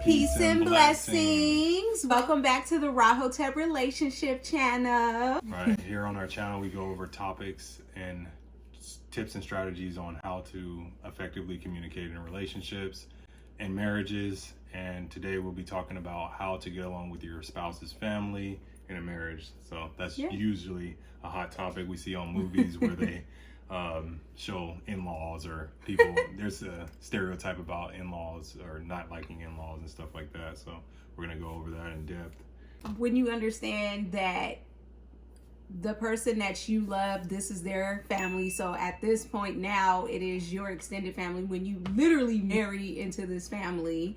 Peace and blessings. Welcome back to the Rahotep Relationship Channel. Right, here on our channel we go over topics and tips and strategies on how to effectively communicate in relationships and marriages. And today we'll be talking about how to get along with your spouse's family in a marriage. So that's usually a hot topic we see on movies where they show in-laws or people. There's a stereotype about in-laws or not liking in-laws and stuff like that. So we're going to go over that in depth. When you understand that the person that you love, this is their family. So at this point now, it is your extended family when you literally marry into this family.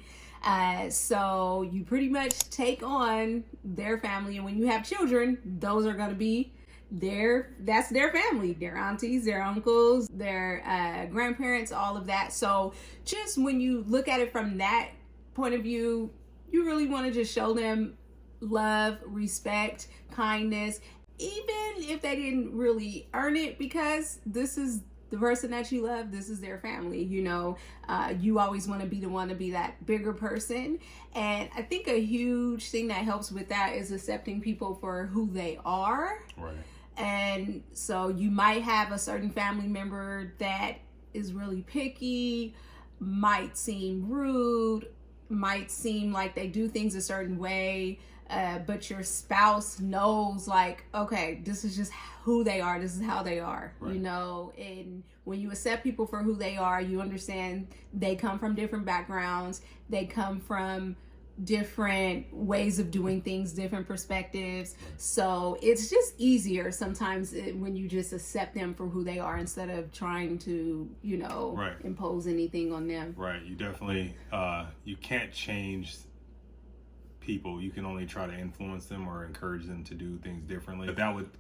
So you pretty much take on their family. And when you have children, those are going to be that's their family, their aunties, their uncles, their grandparents, all of that. So just when you look at it from that point of view, you really want to just show them love, respect, kindness, even if they didn't really earn it, because this is the person that you love, this is their family. You know, you always want to be the one to be that bigger person. And I think a huge thing that helps with that is accepting people for who they are. Right. And so you might have a certain family member that is really picky, might seem rude, might seem like they do things a certain way, but your spouse knows, like, okay, this is just who they are, this is how they are, right. You know. And when you accept people for who they are, you understand they come from different backgrounds, they come from different ways of doing things, different perspectives. So it's just easier sometimes when you just accept them for who they are instead of trying to, you know, impose anything on them. Right. You definitely, you can't change people. You can only try to influence them or encourage them to do things differently. But that would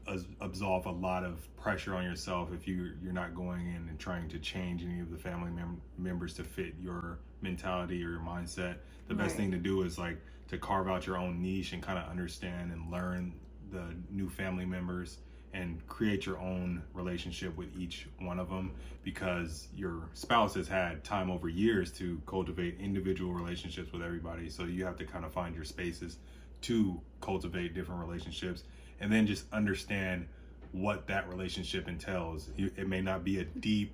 absolve a lot of pressure on yourself if you're not going in and trying to change any of the family members to fit your mentality or your mindset. The best thing to do is like to carve out your own niche and kind of understand and learn the new family members and create your own relationship with each one of them, because your spouse has had time over years to cultivate individual relationships with everybody. So you have to kind of find your spaces to cultivate different relationships, and then just understand what that relationship entails. It may not be a deep,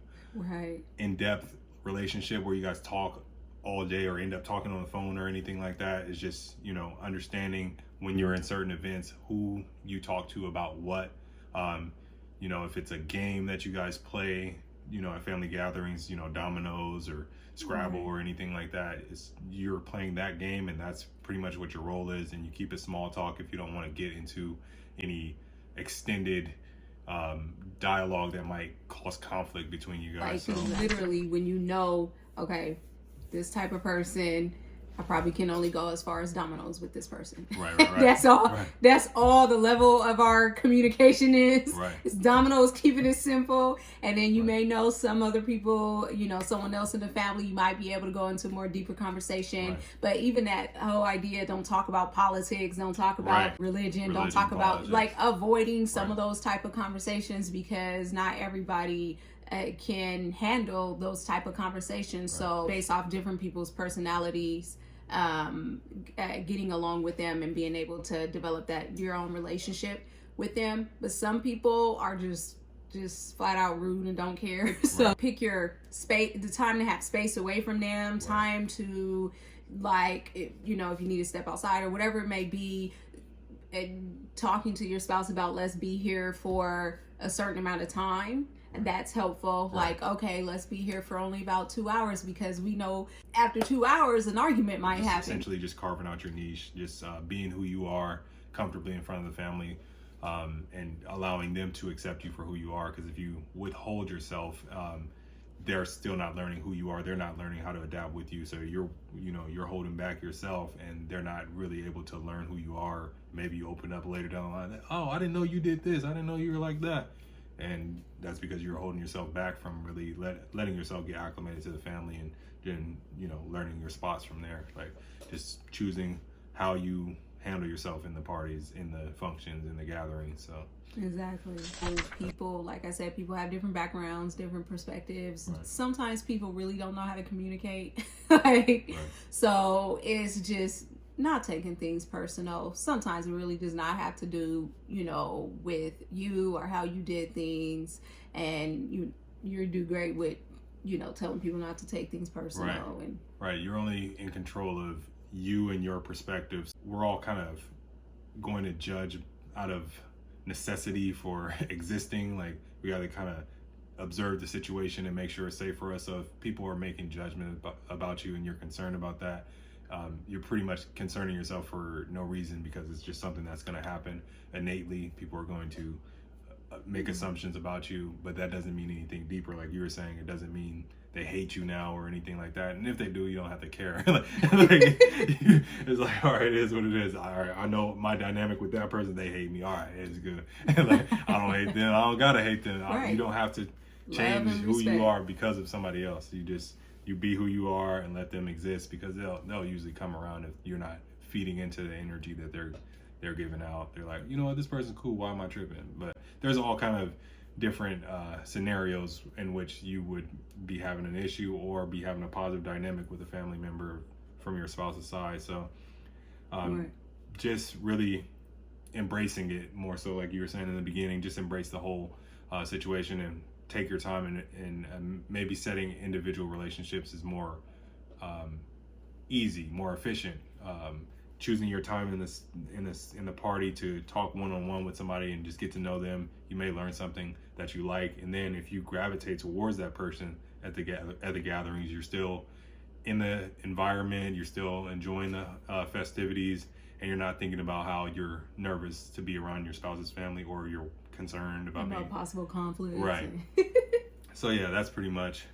in-depth relationship where you guys talk all day or end up talking on the phone or anything like that. It's just, you know, understanding when you're in certain events who you talk to about what. You know, if it's a game that you guys play, you know, at family gatherings, you know, dominoes or Scrabble or anything like that, you're playing that game, and that's pretty much what your role is. And you keep it small talk if you don't want to get into any extended dialogue that might cause conflict between you guys. Like, literally, when you know, okay, this type of person, I probably can only go as far as dominoes with this person. Right. That's all. Right. That's all the level of our communication is. Right. It's dominoes, keeping it simple. And then you may know some other people, you know, someone else in the family, you might be able to go into more deeper conversation. Right. But even that whole idea, don't talk about politics, don't talk about religion, don't talk about, like, avoiding some of those type of conversations, because not everybody can handle those type of conversations. So based off different people's personalities, getting along with them and being able to develop your own relationship with them. But some people are just flat out rude and don't care. So pick your space, the time to have space away from them, time to, like, you know, if you need to step outside or whatever it may be, and talking to your spouse about, let's be here for a certain amount of time. That's helpful. Like, okay, let's be here for only about 2 hours, because we know after 2 hours an argument might happen. Essentially just carving out your niche, just being who you are comfortably in front of the family, and allowing them to accept you for who you are. Because if you withhold yourself, they're still not learning who you are. They're not learning how to adapt with you. So you're holding back yourself, and they're not really able to learn who you are. Maybe you open up later down the line, oh, I didn't know you did this, I didn't know you were like that. And that's because you're holding yourself back from really letting yourself get acclimated to the family, and then, you know, learning your spots from there. Like, just choosing how you handle yourself in the parties, in the functions, in the gatherings. So exactly. And people, like I said, people have different backgrounds, different perspectives. Right. Sometimes people really don't know how to communicate. Like, so it's just not taking things personal. Sometimes it really does not have to do, with you or how you did things. And you do great with, telling people not to take things personal. Right. And right. You're only in control of you and your perspectives. We're all kind of going to judge out of necessity for existing. Like, we got to kind of observe the situation and make sure it's safe for us. So if people are making judgment about you and you're concerned about that, you're pretty much concerning yourself for no reason, because it's just something that's going to happen innately. People are going to make assumptions about you, but that doesn't mean anything deeper. Like you were saying, it doesn't mean they hate you now or anything like that. And if they do, you don't have to care. It's like, all right, it is what it is. All right, I know my dynamic with that person. They hate me. All right, it's good. Like, I don't hate them. I don't gotta hate them. Right. You don't have to change who you are because of somebody else. You be who you are and let them exist, because they'll usually come around if you're not feeding into the energy that they're giving out. They're like, you know what, this person's cool. Why am I tripping? But there's all kind of different scenarios in which you would be having an issue or be having a positive dynamic with a family member from your spouse's side. So just really embracing it more so, like you were saying in the beginning, just embrace the whole situation and take your time, and maybe setting individual relationships is more easy, more efficient. Choosing your time in the party to talk one-on-one with somebody and just get to know them. You may learn something that you like, and then if you gravitate towards that person at the gatherings, you're still in the environment, you're still enjoying the festivities, and you're not thinking about how you're nervous to be around your spouse's family, or you're concerned about possible conflicts. Right. So yeah, that's pretty much.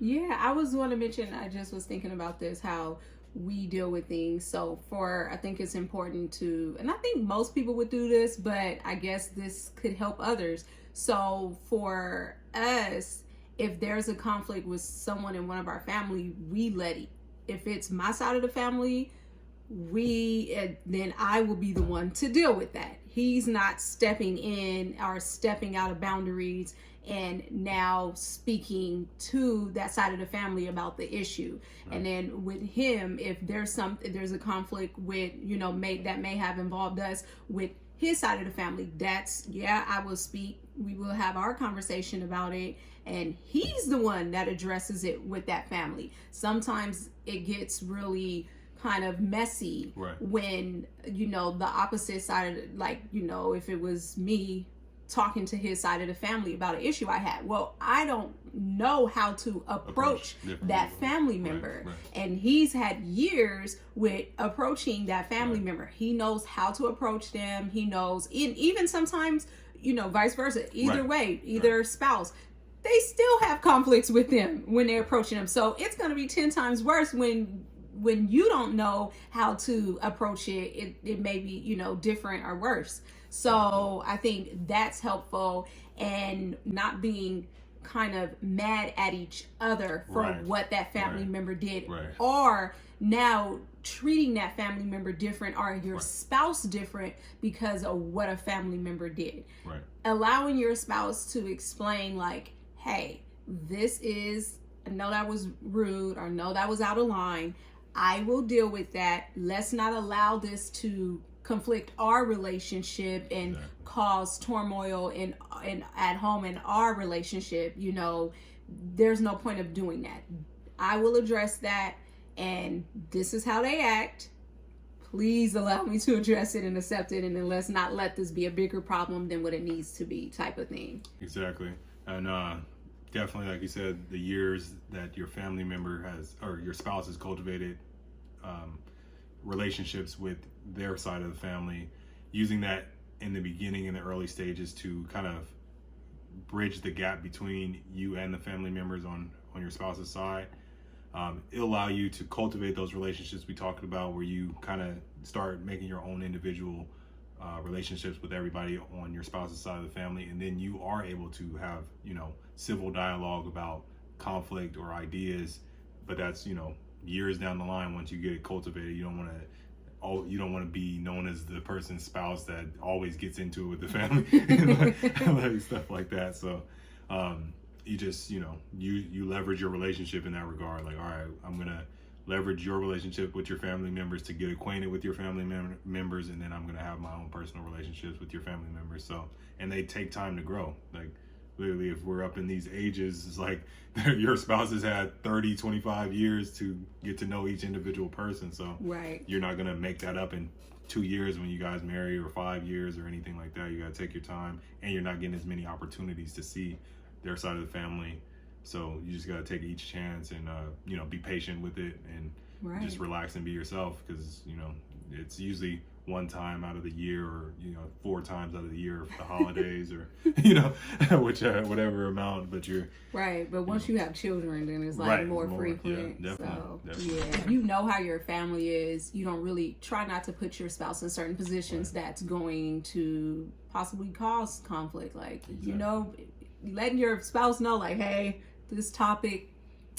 Yeah, I was want to mention, I just was thinking about this, how we deal with things. So I think it's important to, and I think most people would do this, but I guess this could help others. So for us, if there's a conflict with someone in one of our family, we let it. If it's my side of the family, then I will be the one to deal with that. He's not stepping in or stepping out of boundaries and now speaking to that side of the family about the issue. Right. And then with him, if there's a conflict with, that may have involved us with his side of the family, I will speak. We will have our conversation about it, and he's the one that addresses it with that family. Sometimes it gets really kind of messy. Right. When, the opposite side of if it was me talking to his side of the family about an issue I had. Well, I don't know how to approach that family member. Right. And he's had years with approaching that family member. He knows how to approach them. He knows, even sometimes, vice versa, either way, either spouse, they still have conflicts with them when they're approaching them. So it's going to be 10 times worse when you don't know how to approach it. It may be, different or worse. So I think that's helpful, and not being kind of mad at each other for what that family member did, or now treating that family member different or your spouse different because of what a family member did. Right. Allowing your spouse to explain, like, hey, I know that was rude, or no, that was out of line. I will deal with that. Let's not allow this to conflict our relationship and cause turmoil in at home in our relationship. There's no point of doing that. I will address that, and this is how they act. Please allow me to address it and accept it, and then let's not let this be a bigger problem than what it needs to be, type of thing. Exactly. And definitely, like you said, the years that your family member has, or your spouse has cultivated relationships with their side of the family, using that in the beginning, in the early stages, to kind of bridge the gap between you and the family members on your spouse's side. It'll allow you to cultivate those relationships we talked about, where you kind of start making your own individual relationships with everybody on your spouse's side of the family, and then you are able to have civil dialogue about conflict or ideas. But that's years down the line. Once you get it cultivated, you don't want to you don't want to be known as the person's spouse that always gets into it with the family and like stuff like that. So you just, you leverage your relationship in that regard. Like, all right, I'm gonna leverage your relationship with your family members to get acquainted with your family members, and then I'm gonna have my own personal relationships with your family members. So, and they take time to grow. Like, literally, if we're up in these ages, it's like your spouse has had 30, 25 years to get to know each individual person. So right. You're not gonna make that up in 2 years when you guys marry, or 5 years, or anything like that. You gotta take your time, and you're not getting as many opportunities to see their side of the family. So you just gotta take each chance and be patient with it, and right. just relax and be yourself, because it's usually one time out of the year, or 4 times out of the year for the holidays, or which whatever amount. But you're right. But once you have children, then it's like right, more frequent. Yeah, definitely. Yeah, you know how your family is. You don't really try not to put your spouse in certain positions right. that's going to possibly cause conflict. Like exactly. Letting your spouse know, like, hey, this topic,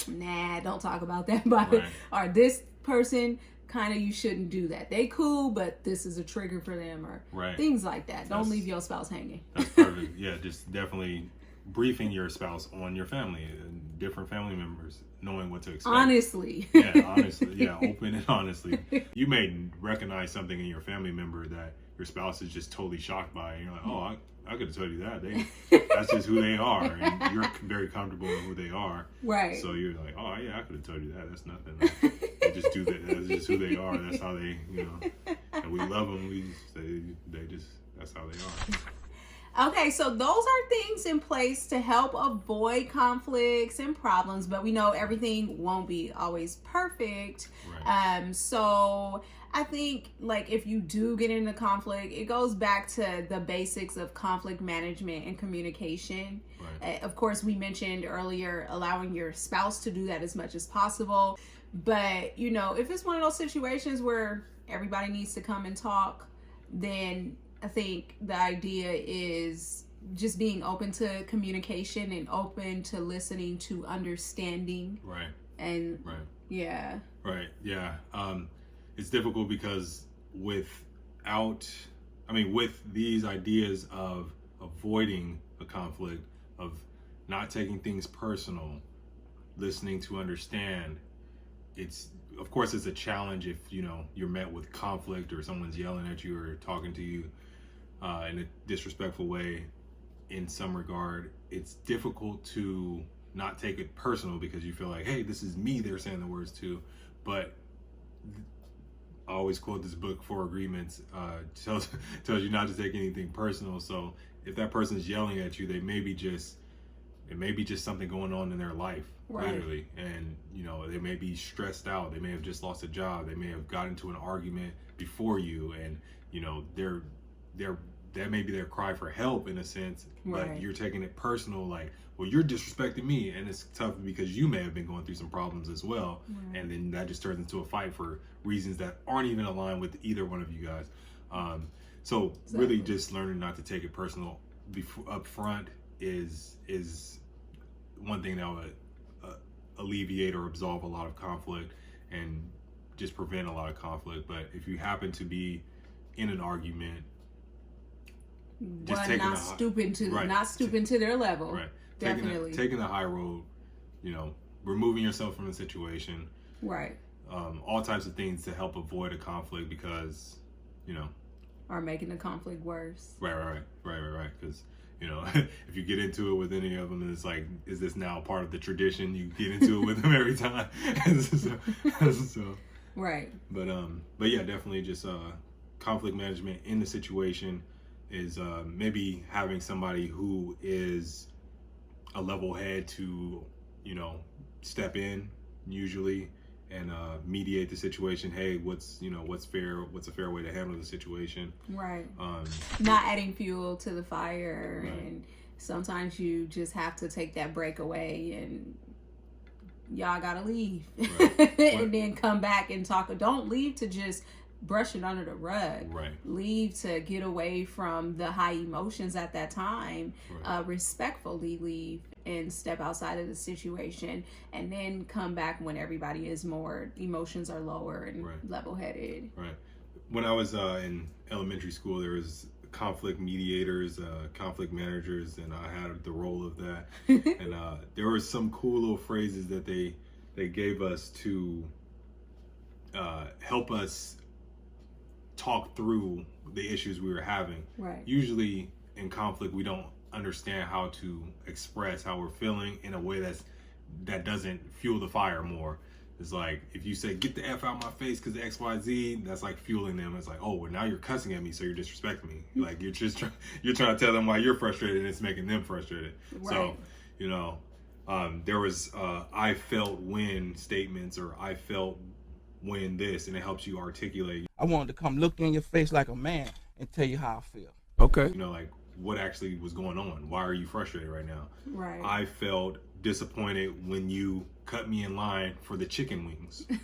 don't talk about that. But right. or this person, kind of, you shouldn't do that. They cool, but this is a trigger for them, or right. things like that. Don't leave your spouse hanging. That's perfect. Yeah, just definitely briefing your spouse on your family and different family members, knowing what to expect. Honestly. Yeah, open and honestly. You may recognize something in your family member that your spouse is just totally shocked by, and you're like, oh, I could have told you that. That's just who they are, and you're very comfortable in who they are. Right. So you're like, oh yeah, I could have told you that. That's nothing. They just do that. That's just who they are. That's how they, and we love them. That's how they are. Okay, so those are things in place to help avoid conflicts and problems, but we know everything won't be always perfect. Right. So I think, like, if you do get into conflict, it goes back to the basics of conflict management and communication. Right. Of course, we mentioned earlier allowing your spouse to do that as much as possible. But, if it's one of those situations where everybody needs to come and talk, then I think the idea is just being open to communication and open to listening, to understanding. Right. And right. Yeah. Right. Yeah. It's difficult because with these ideas of avoiding a conflict, of not taking things personal, listening to understand, of course it's a challenge if you're met with conflict, or someone's yelling at you or talking to you in a disrespectful way. In some regard, it's difficult to not take it personal, because you feel like, hey, this is me they're saying the words to. But I always quote this book, 4 Agreements, tells you not to take anything personal. So if that person's yelling at you, it may be just something going on in their life, right. literally. And they may be stressed out. They may have just lost a job. They may have got into an argument before you, and that may be their cry for help in a sense. Right. But you're taking it personal, like, well, you're disrespecting me, and it's tough because you may have been going through some problems as well. Right. And then that just turns into a fight for reasons that aren't even aligned with either one of you guys. So exactly. Really just learning not to take it personal up front is one thing that would alleviate or absolve a lot of conflict and just prevent a lot of conflict. But if you happen to be in an argument, just not stooping to their level. Right. Definitely. Taking the high road, removing yourself from the situation. Right. All types of things to help avoid a conflict, because, or making the conflict worse. Right. Because, if you get into it with any of them, it's like, is this now part of the tradition? You get into it with them every time. so, right. But yeah, definitely just conflict management in the situation is maybe having somebody who is a level head to, step in usually and mediate the situation. Hey, what's fair? What's a fair way to handle the situation? Right. Not adding fuel to the fire. Right. And sometimes you just have to take that break away, and y'all gotta leave. Right. And then come back and talk. Don't leave to just brush it under the rug. Right. Leave to get away from the high emotions at that time. Right. Respectfully leave and step outside of the situation, and then come back when everybody is more, emotions are lower and right. level-headed. Right. when I was in elementary school, there was conflict mediators, conflict managers, and I had the role of that. And there were some cool little phrases that they gave us to help us talk through the issues we were having. Right. Usually in conflict, we don't understand how to express how we're feeling in a way that doesn't fuel the fire more. It's like, if you say, get the F out my face because XYZ, that's like fueling them. It's like, oh, well, now you're cussing at me, so you're disrespecting me. Like, you're trying to tell them why you're frustrated, and it's making them frustrated. Right. So, there was I felt when statements, or I felt when this, and it helps you articulate. I wanted to come look in your face like a man and tell you how I feel. Okay. Like, what actually was going on? Why are you frustrated right now? Right. I felt disappointed when you cut me in line for the chicken wings. You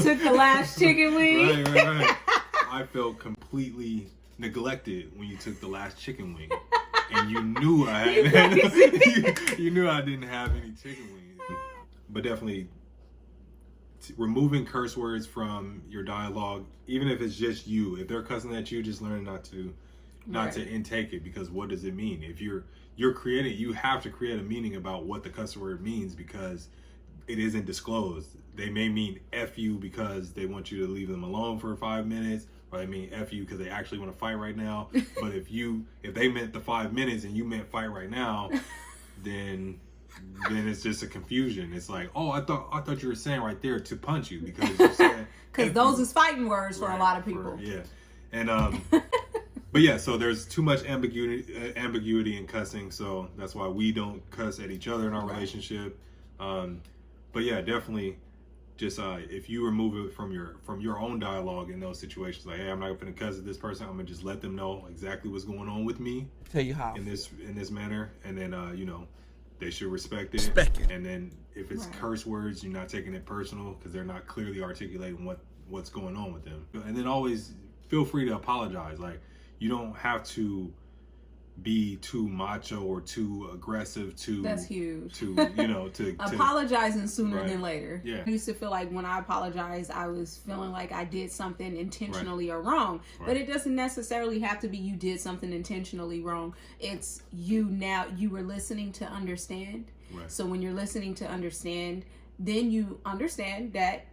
took the last chicken wing. Right. I felt completely neglected when you took the last chicken wing, and you knew I had you knew I didn't have any chicken wings. But definitely removing curse words from your dialogue, even if it's just you. If they're cussing at you, just learn not to intake it, because what does it mean? If you're creating, you have to create a meaning about what the cuss word means, because it isn't disclosed. They may mean F you because they want you to leave them alone for 5 minutes, or they mean F you because they actually want to fight right now. But if they meant the 5 minutes and you meant fight right now, then it's just a confusion. It's like, oh, I thought you were saying right there to punch you, because you said because those is fighting words for a lot of people. And but yeah, so there's too much ambiguity in cussing, so that's why we don't cuss at each other in our relationship. But yeah, definitely, just if you remove it from your own dialogue in those situations, like, hey, I'm not gonna cuss at this person. I'm gonna just let them know exactly what's going on with me. Tell you how in this manner, and then they should respect it. And then if it's curse words, you're not taking it personal, because they're not clearly articulating what's going on with them. And then always feel free to apologize. Like, you don't have to be too macho or too aggressive that's huge. To apologizing sooner than later. Yeah. I used to feel like when I apologized, I was feeling like I did something intentionally or wrong. But it doesn't necessarily have to be you did something intentionally wrong. It's you were listening to understand. So when you're listening to understand, then you understand that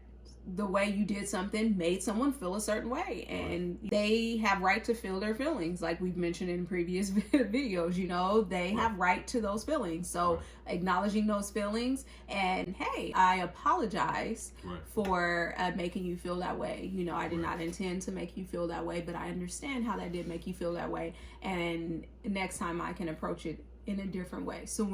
the way you did something made someone feel a certain way, and they have right to feel their feelings, like we've mentioned in previous videos. They have right to those feelings. So acknowledging those feelings, and hey, I apologize for making you feel that way. I did not intend to make you feel that way, but I understand how that did make you feel that way, and next time I can approach it in a different way. So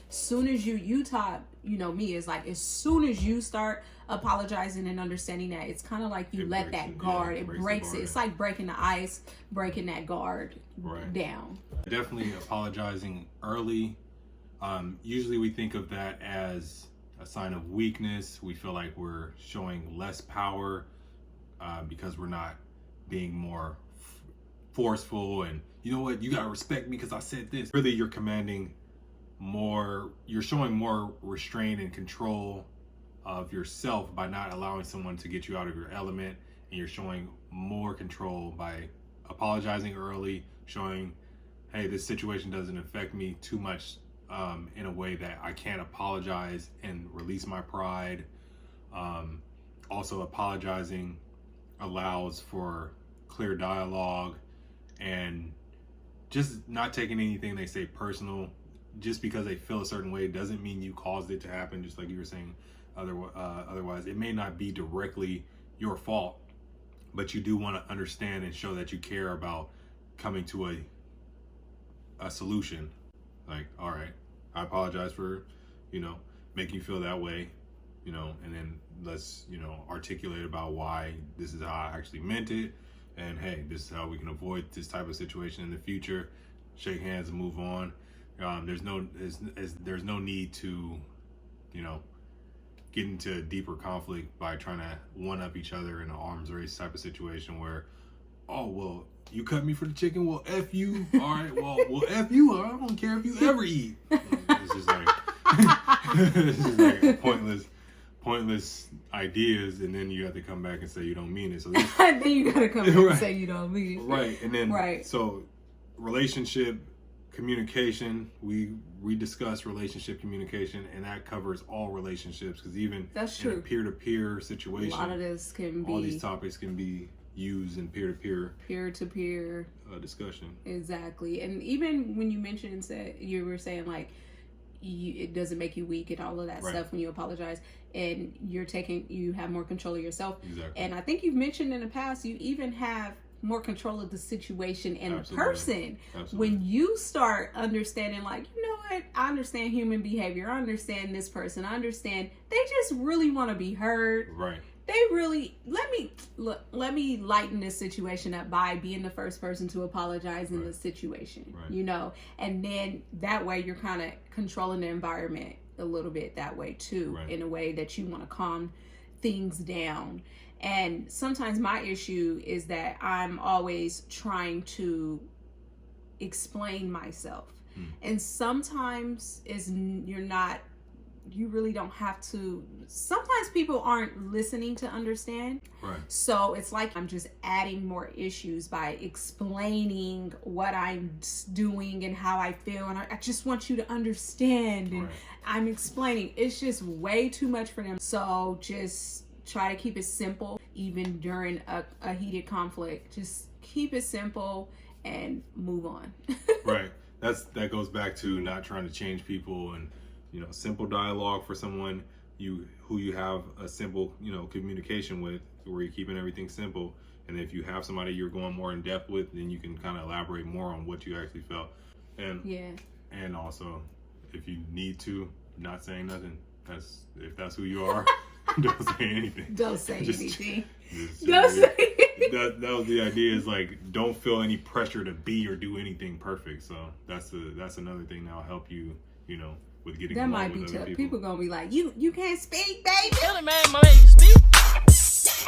soon as you taught me, is like, as soon as you start apologizing and understanding that, it's kind of like you let that guard, it breaks it. It's like breaking the ice, breaking that guard down. Definitely apologizing early. Usually we think of that as a sign of weakness. We feel like we're showing less power because we're not being more forceful, and you know what, you gotta respect me because I said this. Really, you're commanding more, you're showing more restraint and control of yourself by not allowing someone to get you out of your element, and you're showing more control by apologizing early, showing, hey, this situation doesn't affect me too much in a way that I can't apologize and release my pride. Also, apologizing allows for clear dialogue, and just not taking anything they say personal. Just because they feel a certain way doesn't mean you caused it to happen, just like you were saying. Otherwise, it may not be directly your fault, but you do want to understand and show that you care about coming to a solution. Like, all right, I apologize for, making you feel that way, and then let's, articulate about why this is how I actually meant it. And hey, this is how we can avoid this type of situation in the future. Shake hands and move on. There's no need to, get into a deeper conflict by trying to one up each other in an arms race type of situation where, oh, well, you cut me for the chicken, well, F you. All right, well, F you. I don't care if you ever eat. It's just like, it's just like a pointless ideas, and then you have to come back and say you don't mean it. So this, then you gotta come back Right. and say you don't mean it. right, and then Right. so relationship communication, we discuss relationship communication, and that covers all relationships, because even That's in a true. peer-to-peer A situation, lot of this can all these be topics can be used in peer-to-peer peer-to-peer. discussion. Exactly. And even when you mentioned, you were saying like, it doesn't make you weak and all of that Right. stuff when you apologize, and you have more control of yourself. Exactly. And I think you've mentioned in the past, you even have more control of the situation and Absolutely. the person. Absolutely. When you start understanding, like, you know what, I understand human behavior, I understand this person, I understand they just really want to be heard. Right. They really let me lighten this situation up by being the first person to apologize in Right. the situation. Right. You know, and then that way you're kind of controlling the environment a little bit that way too, Right. in a way that you want to calm things down. And sometimes my issue is that I'm always trying to explain myself. And sometimes you really don't have to. Sometimes people aren't listening to understand. Right. So it's like I'm just adding more issues by explaining what I'm doing and how I feel. And I just want you to understand. And Right. I'm explaining. It's just way too much for them. So just try to keep it simple, even during a heated conflict. Just keep it simple and move on. Right. That goes back to not trying to change people, and simple dialogue for someone who you have a simple communication with, where you're keeping everything simple. And if you have somebody you're going more in depth with, then you can kind of elaborate more on what you actually felt. And Yeah. and also, if you need to, not saying nothing. If that's who you are, don't say anything. Don't say Just- anything. just- Don't say that was the idea, is like, don't feel any pressure to be or do anything perfect. So that's another thing that'll help you, with getting That along might be with other tough. people. People gonna be like, you can't speak, baby. Tell him, man, my man, you speak?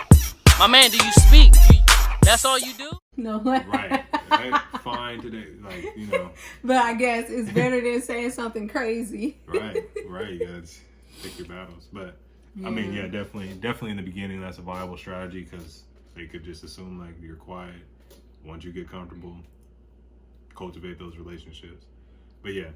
My man, do you speak? That's all you do? No. Right. Right. Fine today. Like, But I guess it's better than saying something crazy. right. You gotta pick your battles. But I mean, yeah, definitely in the beginning, that's a viable strategy, because they could just assume like you're quiet. Once you get comfortable, cultivate those relationships. But yeah,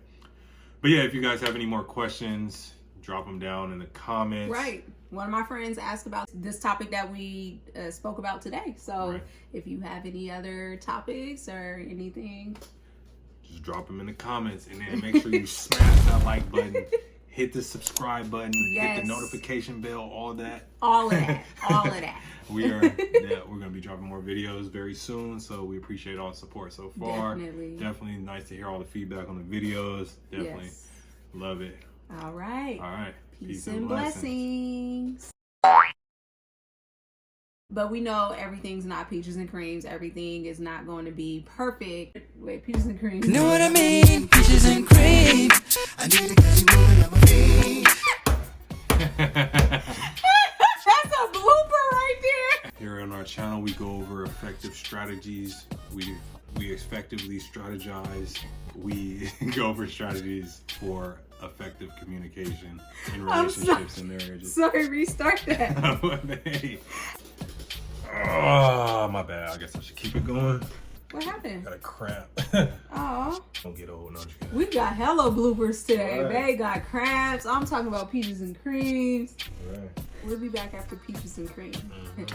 if you guys have any more questions, drop them down in the comments. Right. One of my friends asked about this topic that we spoke about today. So Right. if you have any other topics or anything, Just drop them in the comments, and then make sure you smash that like button, hit the subscribe button, hit Yes. the notification bell, all that. all of that, all of that. We're gonna be dropping more videos very soon, so we appreciate all the support so far. Definitely. Nice to hear all the feedback on the videos. Definitely Yes. love it. All right. All right, Peace and blessings. But we know everything's not peaches and creams. Everything is not going to be perfect. Wait, peaches and creams. Know what I mean? Peaches and cream. I need to get you moving on my feet. That's a blooper right there. Here on our channel, we go over effective strategies. We effectively strategize. We go over strategies for effective communication in relationships and marriages. Sorry, restart that. Hey. Oh, my bad. I guess I should keep it going. What happened? Got a cramp. Oh, Don't get old. No, I'm just kidding. we got hella bloopers today. Right. They got cramps. I'm talking about peaches and creams. All right. We'll be back after peaches and cream. Mhm.